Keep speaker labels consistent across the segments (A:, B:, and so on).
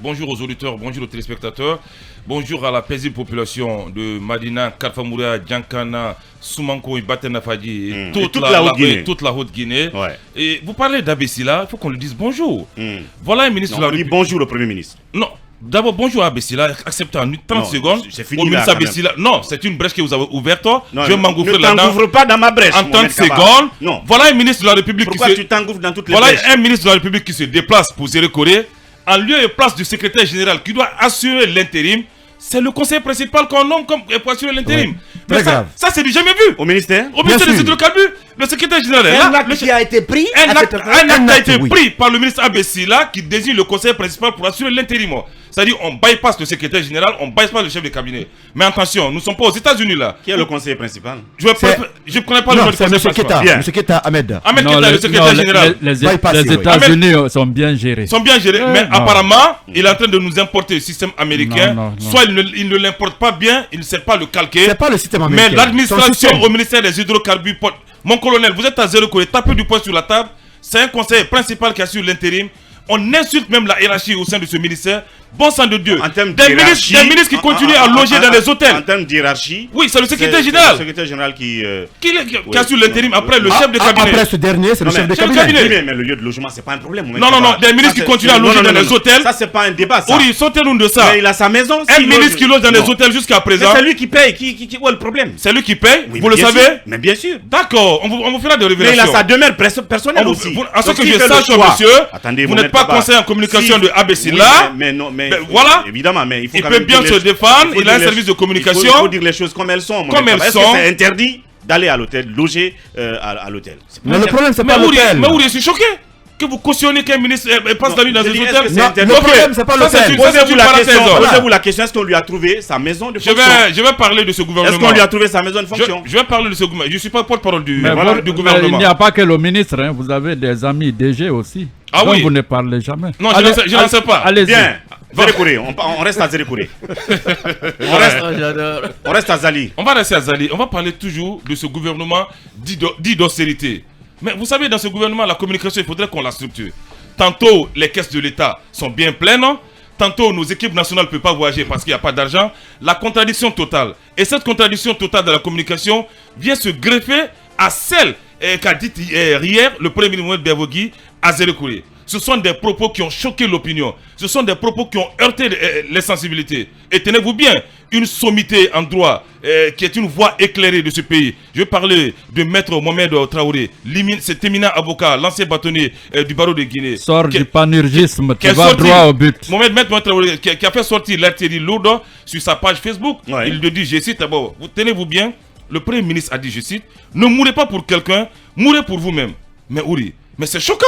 A: Bonjour aux auditeurs, bonjour aux téléspectateurs, bonjour à la paisible population de Madina, Karfamoura, Djankana, Soumanko et Batenafadi et toute la Haute-Guinée.
B: Ouais.
A: Et vous parlez d'Abessila, il faut qu'on lui dise bonjour. Voilà un ministre de la République.
B: Bonjour au Premier ministre.
A: Non, d'abord bonjour à Abessila, acceptez en 30 secondes.
B: C'est fini
A: au
B: là,
A: ministre Abessila. Non, c'est une brèche que vous avez ouverte.
B: Non,
A: je vais m'engouffrer
B: là-dedans.
A: là-dedans.
B: Ne t'engouffre pas dans ma brèche.
A: En 30 secondes.
B: Non.
A: Voilà un ministre de la République
B: Pourquoi
A: qui
B: tu t'engouffres dans toutes les
A: Voilà
B: brèches?
A: un ministre de la République qui se déplace pour gérer Corée. En lieu et place du secrétaire général qui doit assurer l'intérim, c'est le conseil principal qu'on nomme pour assurer l'intérim.
C: Ouais.
A: Mais ça c'est du jamais vu.
B: Au ministère
A: Au ministère des hydrocarbures, le secrétaire général est là.
C: Un acte qui a été pris.
A: Un acte a été
C: oui.
A: pris par le ministre Abessila qui désigne le conseil principal pour assurer l'intérim. C'est-à-dire on bypass le secrétaire général, on bypass le chef de cabinet. Mais attention, nous ne sommes pas aux États-Unis là.
B: Qui est le conseiller principal?
A: Je ne connais pas le nom
C: Non,
A: du
C: c'est
A: conseil
C: M. Keta.
A: principal.
C: M. Keta Ahmed.
A: Ahmed
D: Non,
A: Keta, le secrétaire général.
D: Les États-Unis sont bien gérés.
A: Ils sont bien gérés, mais
D: non.
A: apparemment, il est en train de nous importer le système américain.
D: Non.
A: Soit il ne l'importe pas bien, il ne sait pas le calquer.
C: C'est pas le système américain.
A: Mais l'administration
C: Son système.
A: au ministère des hydrocarbures. Mon colonel, vous êtes à zéro collé, tapez du poing sur la table. C'est un conseil principal qui assure l'intérim. On insulte même la hiérarchie au sein de ce ministère. Bon sang de Dieu.
B: En termes
A: Des
B: d'hiérarchie,
A: ministres qui continuent à loger dans les hôtels.
B: En termes d'hiérarchie.
A: Oui, c'est le secrétaire
B: C'est
A: général
B: le secrétaire général qui
A: assure l'intérim après le chef de cabinet.
C: Après ce dernier, c'est le chef de
A: chef de
C: cabinet.
A: cabinet.
B: Mais le lieu de logement, c'est pas un problème.
A: Non, des ministres qui continuent à loger dans les hôtels.
B: Ça, c'est pas un débat. Ça.
A: Oui, sortez-nous de ça.
B: Mais il a sa maison.
A: Un ministre qui loge dans les
B: Non.
A: hôtels jusqu'à
B: Mais
A: présent.
B: c'est lui qui paye. Où est le problème?
A: C'est lui qui paye,
B: Oui,
A: vous le
B: bien
A: savez?
B: sûr. Mais bien sûr.
A: D'accord, on vous fera des
B: Mais il
A: révélations.
B: a sa demeure personnelle aussi.
A: À ce
B: Donc,
A: que
B: s'il
A: je
B: fait le
A: sache,
B: choix-
A: monsieur,
B: Attendez,
A: vous n'êtes pas conseiller en communication de Abessila.
B: Oui, mais non, mais
A: voilà.
B: évidemment, mais il faut
A: Il
B: quand
A: peut
B: même
A: bien
B: dire
A: se
B: les-
A: défendre,
B: il faut
A: il a un
B: dire
A: service de communication.
B: Il faut dire les choses comme elles sont.
A: Comme elles
B: Est-ce
A: sont.
B: que c'est interdit d'aller à l'hôtel, loger à l'hôtel? C'est pas
C: Mais le
B: interdit.
C: problème, c'est
A: Mais
C: pas l'hôtel.
A: je suis choqué que vous cautionnez qu'un ministre passe la nuit dans
B: je
A: un
B: dis, est-ce
A: hôtel.
B: que c'est
C: Non,
B: interdit?
C: le
A: Ok,
C: problème, c'est pas
A: ça,
C: l'hôtel.
A: c'est une
B: Posez-vous la
A: parenthèse.
B: question.
A: Voilà.
B: Posez-vous la question. Est-ce qu'on lui a trouvé sa maison de fonction?
A: Je vais parler de ce
B: Est-ce
A: gouvernement.
B: qu'on lui a trouvé sa maison de fonction?
A: Je vais parler de ce gouvernement. Je ne suis pas porte-parole du
D: Mais il
A: gouvernement.
D: n'y a pas que le ministre, hein. Vous avez des amis DG aussi.
A: Ah
D: dont
A: oui.
D: vous ne parlez jamais.
A: Non, je n'en sais pas.
D: Allez-y.
B: Bien. Zérekouré, on reste à Zérekouré. On reste à Zali.
A: On va rester à Zali. On va parler toujours de ce gouvernement dit d'austérité. Mais vous savez, dans ce gouvernement, la communication, il faudrait qu'on la structure. Tantôt, les caisses de l'État sont bien pleines. Tantôt, nos équipes nationales ne peuvent pas voyager parce qu'il n'y a pas d'argent. La contradiction totale. Et cette contradiction totale de la communication vient se greffer à celle qu'a dit hier le Premier ministre Mohamed Bevogui à Zérekouré. Ce sont des propos qui ont choqué l'opinion. Ce sont des propos qui ont heurté les sensibilités. Et tenez-vous bien, une sommité en droit qui est une voix éclairée de ce pays. Je vais parler de Maître Mohamed Traoré, cet éminent avocat, l'ancien bâtonnier du barreau de Guinée.
D: Sors du panurgisme,
A: qui
D: tu
A: est
D: vas
A: sorti-
D: droit au but.
A: Maître Mohamed Traoré, qui a fait sortir l'artillerie lourde sur sa page Facebook.
B: Ouais.
A: Il le dit, je cite d'abord, tenez-vous bien, le Premier ministre a dit, je cite, ne mourrez pas pour quelqu'un, mourrez pour vous-même. Mais Ouri, mais c'est choquant.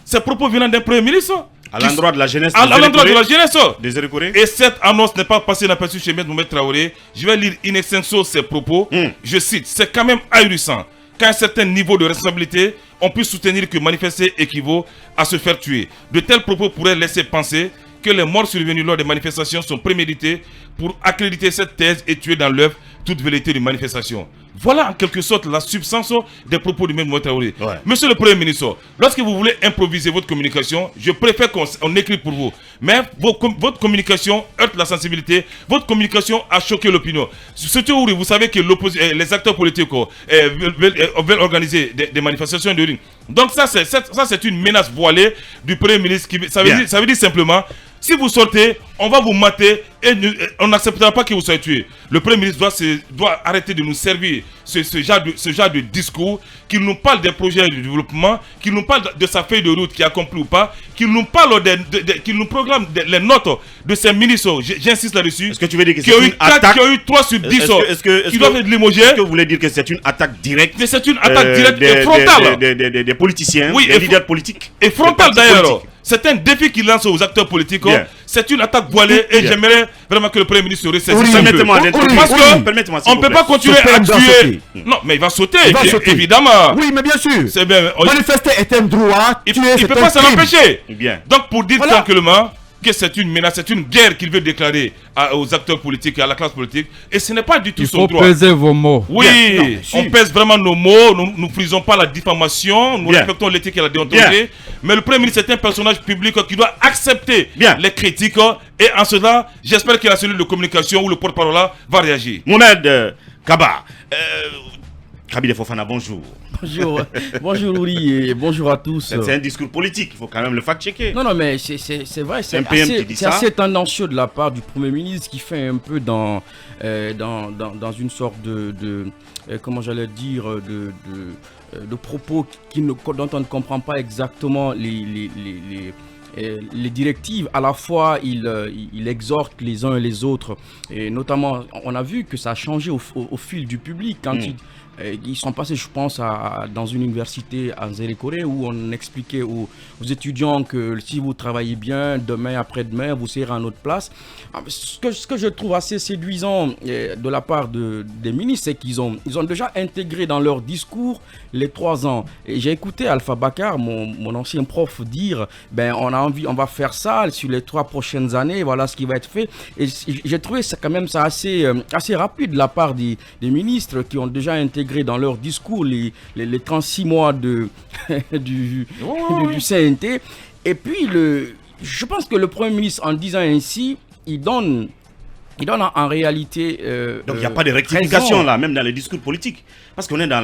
A: Ces propos venant d'un Premier ministre.
B: À l'endroit de la jeunesse.
A: À l'endroit de la jeunesse.
B: Des Zérekouré.
A: Et cette annonce n'est pas passée inaperçue chez Maître Mohamed Traoré. Je vais lire in extenso ses propos. Je cite, c'est quand même ahurissant qu'à un certain niveau de responsabilité, on puisse soutenir que manifester équivaut à se faire tuer. De tels propos pourraient laisser penser que les morts survenus lors des manifestations sont prémédités pour accréditer cette thèse et tuer dans l'œuvre toute velléité de manifestation. Voilà en quelque sorte la substance des propos du même Mohamed Traoré.
B: Ouais.
A: Monsieur le Premier ministre, lorsque vous voulez improviser votre communication, je préfère qu'on écrit pour vous. Mais votre communication heurte la sensibilité, votre communication a choqué l'opinion. Surtout, vous savez que les acteurs politiques veulent organiser des manifestations de rue. Donc ça c'est une menace voilée du Premier ministre. Ça veut dire simplement, si vous sortez, on va vous mater et on n'acceptera pas que vous soyez tué. Le Premier ministre doit arrêter de nous servir ce genre de discours, qu'il nous parle des projets de développement, qu'il nous parle de sa feuille de route qui est accomplie ou pas, qu'il nous parle qu'il nous programme les notes de ces ministres, j'insiste là-dessus,
B: Est-ce que tu veux dire que
A: qui
B: c'est
A: ont eu
B: une attaque?
A: qui ont eu 3 sur 10 qui doivent être limogés.
B: Est-ce que vous voulez dire que c'est une attaque directe?
A: Mais c'est une attaque directe et frontale.
B: Des politiciens,
A: Oui,
B: des leaders politiques.
A: Et frontale
B: des partis
A: d'ailleurs.
B: politiques.
A: C'est un défi qu'il lance aux acteurs politiques.
B: Bien.
A: C'est une attaque voilée et
B: Bien.
A: j'aimerais vraiment que le Premier ministre se ressaisisse
C: Oui,
A: un peu.
B: Permettez-moi
A: Parce que
B: permettez-moi, s'il
A: on
B: vous
A: ne peut
B: plaît.
A: pas continuer
C: Ce
A: à
C: PM doit
A: tuer.
C: sauter.
A: Non, mais il va sauter,
C: Il va sauter.
A: évidemment.
C: Oui, mais bien sûr.
A: C'est bien.
C: Manifester est un droit.
A: Il
C: Tuer,
A: ne
C: c'est
A: peut
C: un
A: pas s'en
C: crime.
A: empêcher.
B: Bien.
A: Donc pour dire
C: Voilà.
A: tranquillement, que c'est une menace, c'est une guerre qu'il veut déclarer aux acteurs politiques et à la classe politique. Et ce n'est pas du tout
D: Il
A: son
D: faut
A: droit.
D: peser vos mots.
A: Oui,
B: Bien. Non,
A: on pèse vraiment nos mots, nous ne frisons pas la diffamation, nous
B: Bien.
A: respectons l'éthique et la déontologie.
B: Bien.
A: Mais le Premier ministre est un personnage public qui doit accepter
B: Bien.
A: les critiques. Et en cela, j'espère que la cellule de communication ou le porte-parole là va réagir.
B: Mohamed Kaba, Kabila Fofana, bonjour.
E: Bonjour, bonjour Uri et bonjour à tous.
B: C'est un discours politique, il faut quand même le fact-checker.
E: Non, mais c'est vrai,
B: un PM qui dit
E: c'est
B: ça.
E: assez tendancieux de la part du Premier ministre qui fait un peu dans une sorte de comment j'allais dire, de propos dont on ne comprend pas exactement les directives. À la fois, il exhorte les uns et les autres. Et notamment, on a vu que ça a changé au fil du public quand ils sont passés, je pense, dans une université à Zérékoré où on expliquait aux étudiants que si vous travaillez bien, demain, après-demain, vous serez à notre place. Ce que je trouve assez séduisant de la part des ministres, c'est qu'ils ont déjà intégré dans leur discours les 3 ans. Et j'ai écouté Alpha Bakar, mon ancien prof, dire on va faire ça sur les 3 prochaines années, voilà ce qui va être fait. Et j'ai trouvé ça quand même assez rapide de la part des ministres qui ont déjà intégré dans leur discours les 36 mois du CNT. Et puis, je pense que le Premier ministre, en disant ainsi, il donne en réalité...
B: Donc il n'y a pas de rectification là, même dans les discours politiques. Parce qu'on est dans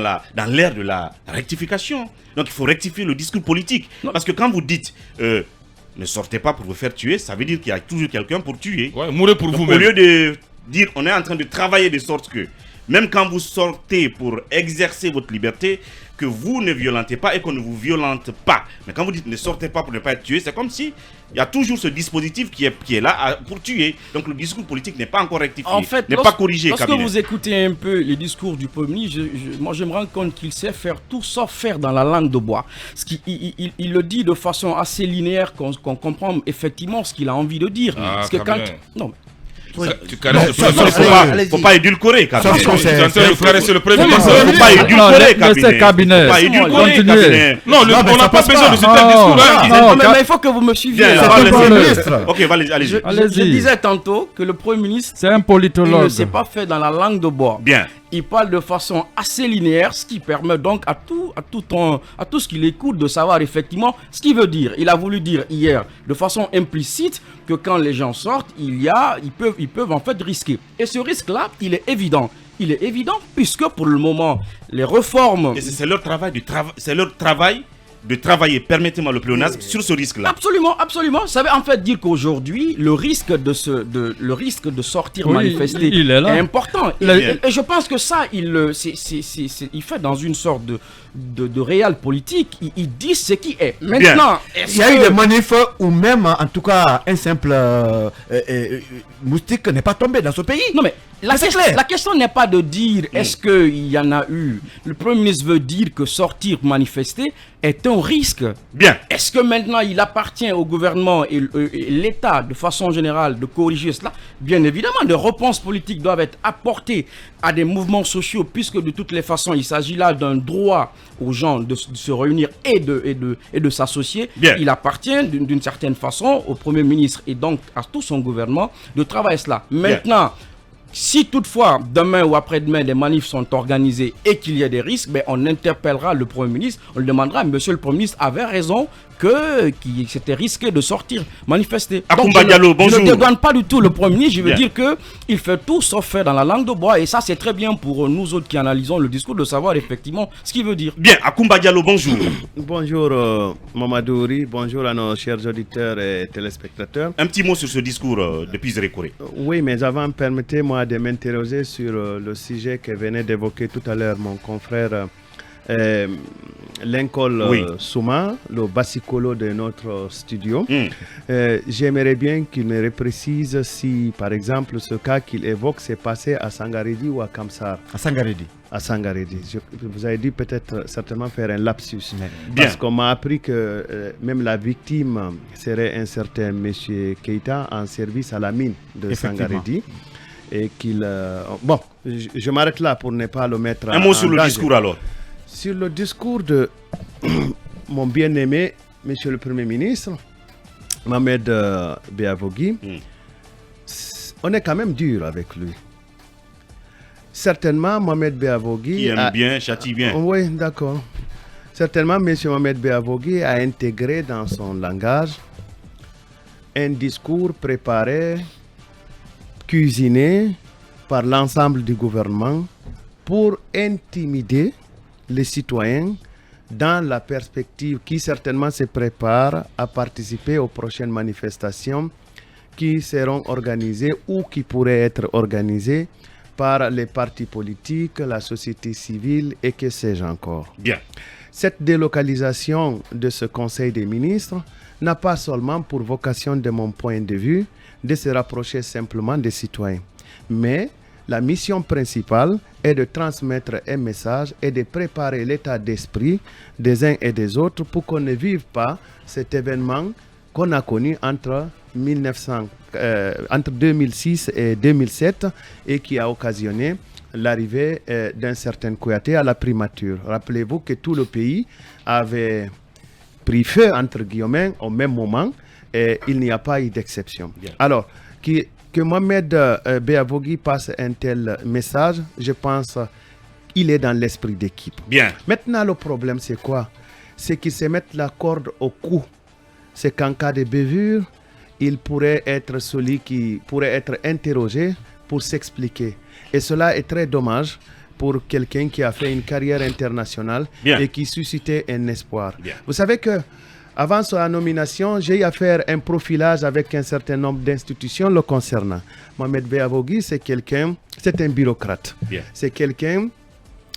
B: l'ère de la rectification. Donc il faut rectifier le discours politique.
E: Non.
B: Parce que quand vous dites ne sortez pas pour vous faire tuer, ça veut dire qu'il y a toujours quelqu'un pour tuer.
A: Ouais, mourrez pour
B: Donc,
A: vous-même.
B: au lieu de dire on est en train de travailler de sorte que même quand vous sortez pour exercer votre liberté, que vous ne violentez pas et qu'on ne vous violente pas. Mais quand vous dites ne sortez pas pour ne pas être tué, c'est comme si il y a toujours ce dispositif qui est là pour tuer. Donc le discours politique n'est pas encore rectifié,
E: En fait,
B: n'est pas corrigé.
E: Lorsque
B: cabinet.
E: vous écoutez un peu les discours du Premier ministre, moi je me rends compte qu'il sait faire tout sauf faire dans la langue de bois. Il le dit de façon assez linéaire, qu'on comprend effectivement ce qu'il a envie de dire.
A: Ah,
E: Parce que quand...
A: cabinet.
E: Non,
A: Tu caresses le Premier
B: Il
A: ministre.
B: ne faut pas édulcorer, cabinet.
C: Sauf qu'on
A: Tu es en train de caresser le Premier
B: Il
A: ministre.
B: ne faut pas édulcorer,
D: laissez cabinet.
B: Il ne faut pas édulcorer,
D: Continuez.
B: cabinet.
A: Non,
C: Non, mais
A: on n'a
C: ça
A: pas
C: passe
A: besoin
C: pas.
A: de ce tel discours. hein.
D: Non,
E: mais il faut que vous me suiviez.
B: Viens,
E: là.
B: on va
C: le
B: laisser-
C: Premier ministre.
B: Ok, allez-y.
E: Je
D: Allez-y.
E: disais tantôt que le Premier ministre,
D: C'est un
E: il ne
D: politologue.
E: s'est pas fait dans la langue de bois.
B: Bien.
E: Il parle de façon assez linéaire, ce qui permet donc à tout ce qu'il écoute de savoir effectivement ce qu'il veut dire. Il a voulu dire hier de façon implicite que quand les gens sortent, ils peuvent en fait risquer. Et ce risque-là, il est évident. Il est évident puisque pour le moment, les réformes...
B: Et c'est leur travail de travailler, permettez-moi le pléonasme, sur ce risque-là.
E: Absolument, absolument. Ça veut en fait dire qu'aujourd'hui, le risque de sortir
D: Oui,
E: manifester
D: il est là.
E: est important.
B: Bien.
E: Et je pense que ça, il fait dans une sorte de réel politique. Il dit ce qui est. Maintenant,
C: Il y a eu des manifs où même, en tout cas, un simple moustique n'est pas tombé dans ce pays.
E: Non mais
C: C'est clair.
E: la question n'est pas de dire est-ce qu'il y en a eu. Le Premier ministre veut dire que sortir manifester est un risque.
B: Bien.
E: Est-ce que maintenant il appartient au gouvernement et l'État de façon générale de corriger cela? Bien évidemment, des réponses politiques doivent être apportées à des mouvements sociaux puisque de toutes les façons il s'agit là d'un droit aux gens de se réunir et de s'associer.
B: Bien.
E: Il appartient d'une certaine façon au Premier ministre et donc à tout son gouvernement de travailler cela. Maintenant, si toutefois, demain ou après-demain, des manifs sont organisés et qu'il y a des risques, ben, on interpellera le Premier ministre, on lui demandera, monsieur le Premier ministre avait raison qu'il s'était risqué de sortir manifester.
B: Akoumba Diallo,
E: Je
B: bonjour.
E: ne dédouane pas du tout le Premier ministre, je veux
B: Bien.
E: dire qu'il fait tout sauf faire dans la langue de bois et ça c'est très bien pour nous autres qui analysons le discours de savoir effectivement ce qu'il veut dire.
B: Bien, Akoumba Diallo, bonjour.
F: Bonjour Mamadou Uri, bonjour à nos chers auditeurs et téléspectateurs.
B: Un petit mot sur ce discours depuis Zérékoré.
F: Oui, mais avant, permettez-moi de m'interroger sur le sujet que venait d'évoquer tout à l'heure mon confrère Lincoln
B: Oui.
F: Souma, le bassicolo de notre studio.
B: Hmm.
F: J'aimerais bien qu'il me reprécise si, par exemple, ce cas qu'il évoque s'est passé à Sangaredi ou à Kamsar.
C: À Sangaredi.
F: À Sangaredi. Vous avez dû peut-être certainement faire un lapsus.
B: Bien.
F: Parce qu'on m'a appris que même la victime serait un certain monsieur Keita en service à la mine de
C: Effectivement.
F: Sangaredi. Et qu'il... bon, je m'arrête là pour ne pas le mettre
B: Un mot
F: en
B: sur le
F: danger.
B: discours alors.
F: Sur le discours de mon bien-aimé, monsieur le Premier ministre, Mohamed Beavogui, on est quand même dur avec lui. Certainement, Mohamed Beavogui...
B: Qui aime bien, châtie bien.
F: Oui, d'accord. Certainement, M. Mohamed Beavogui a intégré dans son langage un discours préparé, cuisiné par l'ensemble du gouvernement pour intimider les citoyens dans la perspective qui certainement se prépare à participer aux prochaines manifestations qui seront organisées ou qui pourraient être organisées par les partis politiques, la société civile et que sais-je encore.
B: Bien.
F: Cette délocalisation de ce Conseil des ministres n'a pas seulement pour vocation, de mon point de vue, de se rapprocher simplement des citoyens, mais la mission principale est de transmettre un message et de préparer l'état d'esprit des uns et des autres pour qu'on ne vive pas cet événement qu'on a connu entre 2006 et 2007 et qui a occasionné l'arrivée d'un certain Kouyaté à la primature. Rappelez-vous que tout le pays avait pris feu, entre guillemets, au même moment et il n'y a pas eu d'exception. Alors, que Mohamed Beavogui passe un tel message, je pense qu'il est dans l'esprit d'équipe.
B: Bien.
F: Maintenant, le problème, c'est quoi? C'est qu'ils se mettent la corde au cou. C'est qu'en cas de bavure, il pourrait être celui qui pourrait être interrogé pour s'expliquer. Et cela est très dommage pour quelqu'un qui a fait une carrière internationale et qui suscitait un espoir. Vous savez que avant sa nomination, j'ai eu à faire un profilage avec un certain nombre d'institutions le concernant. Mohamed Beavogui, c'est un bureaucrate. C'est quelqu'un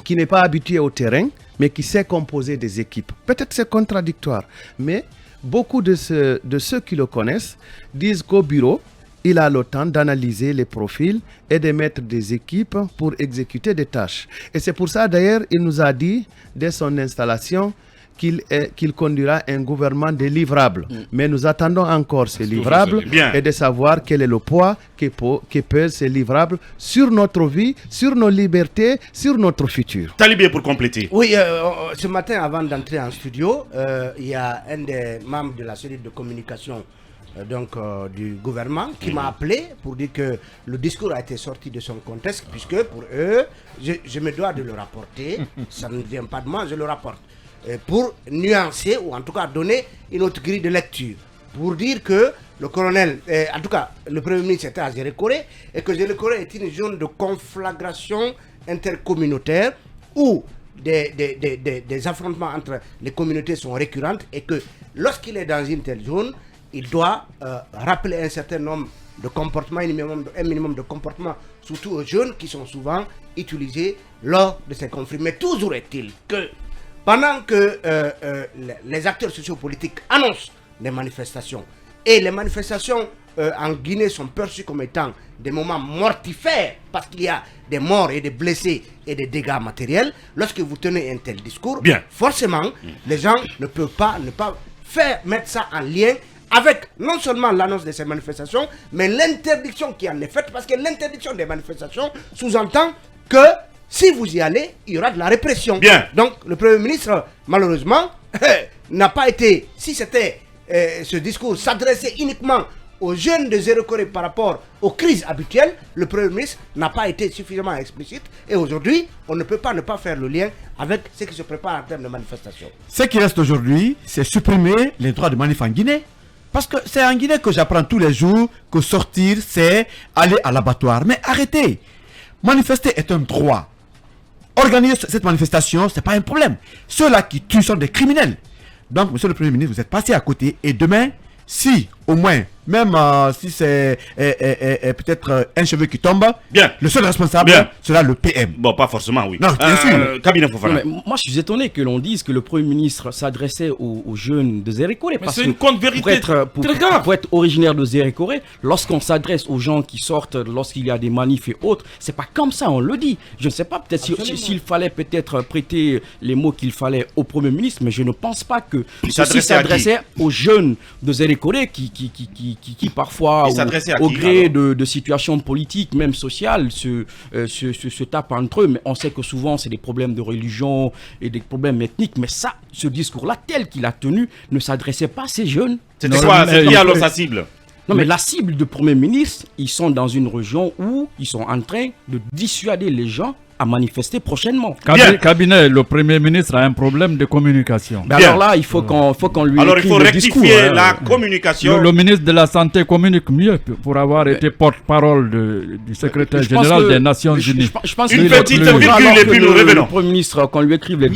F: qui n'est pas habitué au terrain, mais qui sait composer des équipes. Peut-être c'est contradictoire, mais beaucoup de ceux qui le connaissent disent qu'au bureau, il a le temps d'analyser les profils et de mettre des équipes pour exécuter des tâches. Et c'est pour ça d'ailleurs, il nous a dit, dès son installation, qu'il conduira un gouvernement de livrables. Mais nous attendons encore ces livrables et de savoir quel est le poids que pèsent ces livrables sur notre vie, sur nos libertés, sur notre futur.
B: Talibé pour compléter.
G: Oui, ce matin, avant d'entrer en studio, il y a un des membres de la cellule de communication du gouvernement qui m'a appelé pour dire que le discours a été sorti de son contexte, puisque pour eux, je me dois de le rapporter, ça ne vient pas de moi, je le rapporte. Pour nuancer ou en tout cas donner une autre grille de lecture. Pour dire que le colonel, en tout cas le Premier ministre était à Zérékoré et que Zérékoré est une zone de conflagration intercommunautaire où des affrontements entre les communautés sont récurrentes et que lorsqu'il est dans une telle zone, il doit rappeler un certain nombre de comportements, un minimum de comportements, surtout aux jeunes qui sont souvent utilisés lors de ces conflits. Mais toujours est-il que pendant que les acteurs sociopolitiques annoncent des manifestations, et les manifestations en Guinée sont perçues comme étant des moments mortifères, parce qu'il y a des morts et des blessés et des dégâts matériels, lorsque vous tenez un tel discours, forcément, les gens ne peuvent pas mettre ça en lien avec non seulement l'annonce de ces manifestations, mais l'interdiction qui en est faite, parce que l'interdiction des manifestations sous-entend que si vous y allez, il y aura de la répression. Donc, le Premier ministre, malheureusement, n'a pas été... Si c'était ce discours s'adressait uniquement aux jeunes de Zérékoré par rapport aux crises habituelles, le Premier ministre n'a pas été suffisamment explicite. Et aujourd'hui, on ne peut pas ne pas faire le lien avec ce qui se prépare en termes de manifestation.
C: Ce qui reste aujourd'hui, c'est supprimer les droits de manif en Guinée. Parce que c'est en Guinée que j'apprends tous les jours que sortir, c'est aller à l'abattoir. Mais arrêtez. Manifester est un droit. Organiser cette manifestation, ce n'est pas un problème. Ceux-là qui tuent sont des criminels. Donc, monsieur le Premier ministre, vous êtes passé à côté. Et demain, si, au moins, même si c'est peut-être un cheveu qui tombe, le seul responsable sera le PM.
B: Bon, pas forcément, oui.
C: Non, bien sûr.
B: Cabinet Fofana.
E: Moi, je suis étonné que l'on dise que le Premier ministre s'adressait aux jeunes de Zérékoré.
A: C'est une contre-vérité
E: pour être originaire de Zérékoré, lorsqu'on s'adresse aux gens qui sortent, lorsqu'il y a des manifs et autres, c'est pas comme ça, on le dit. Je ne sais pas, peut-être s'il fallait peut-être prêter les mots qu'il fallait au Premier ministre, mais je ne pense pas que ceci s'adressait aux jeunes de Zérékoré qui parfois, au gré de situations politiques, même sociales, se tapent entre eux. Mais on sait que souvent, c'est des problèmes de religion et des problèmes ethniques. Mais ça, ce discours-là, tel qu'il a tenu, ne s'adressait pas à ces jeunes.
B: C'était
D: Non,
B: quoi?
D: mais-
B: C'est qui alors sa cible?
E: Non, mais la cible du Premier ministre, ils sont dans une région où ils sont en train de dissuader les gens à manifester prochainement.
B: Bien.
D: Cabinet, le Premier ministre a un problème de communication.
E: Ben
B: Bien.
E: alors là, il faut qu'on lui
B: Alors il
E: écrive
B: faut
E: le
B: rectifier
E: discours, hein.
B: la communication.
D: Le ministre de la Santé communique mieux pour avoir été porte-parole du secrétaire
E: Je pense
D: général
E: que-
D: des Nations Unies.
E: Je pense
B: Une
E: que-
B: petite
E: alors
B: virgule et
E: que
B: puis nous
E: le
B: revenons.
E: Premier ministre, qu'on lui écrive les